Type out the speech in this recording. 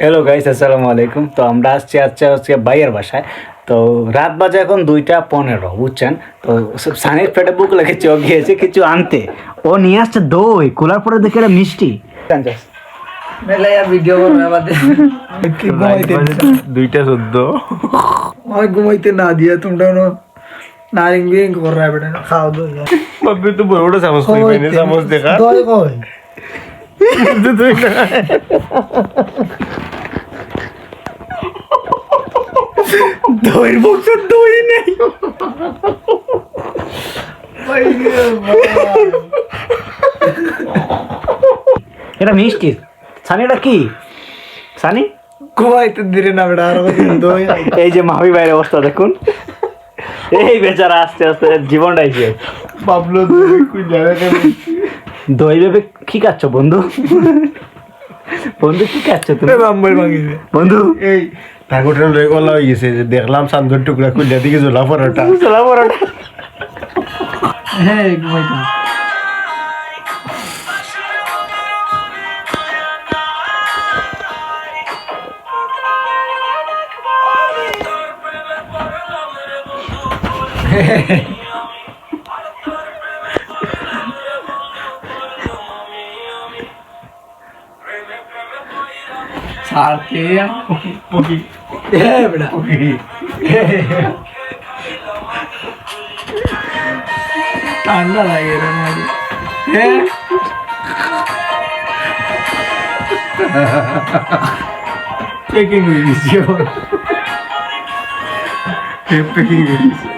Hello guys, আসসালামু আলাইকুম। তো আমরা আসছি আজকে ভাইয়ের বাসায়। তো রাত বাজে এখন 2:15, বুঝছেন? তো সানির পেটে বুক লেগেছে, ও গিয়েছে কিছু আনতে। ও নিয়ে আসছে দই, খোলার পরে দেখে এটা মিষ্টি। ভিডিও দুইটা 14 ঘুমাইতে না দিয়া তোমরা নারিং বিরিং কর রা বেটা খাও দো বাবু তো বড় বড় চামচ কই পাইনি, চামচ দেখা দই কই তুই না দইয়ের বক্স দই নেই। এটা মিষ্টি। সানি, এটা কি সানি? ঘুমাইতে দিরে না বেটা আর দই এই যে মাহি ভাইয়ের অবস্থা দেখুন। এই বেচারা আস্তে আস্তে জীবনটাই শেষ। বাবলু কই জায়গা কেন দই ভেবে কি খাচ্ছ বন্ধু? বন্ধু কি খাচ্ছ তুমি? নাম্বার মাগিছে বন্ধু এই ঠাকুরের লই গলা হইছে যে দেখলাম চান্দর টুকরা কইলা দিকে ঝোলা পরোটা চলা পরোটা। হ্যাঁ ঘুমাইতে সারতে পকি হ্যাঁ বেটা পকি ঠান্ডা লাগে রে মাঝে হ্যাঁ পেকিং হয়ে গেছে পেকিং হয়ে গেছে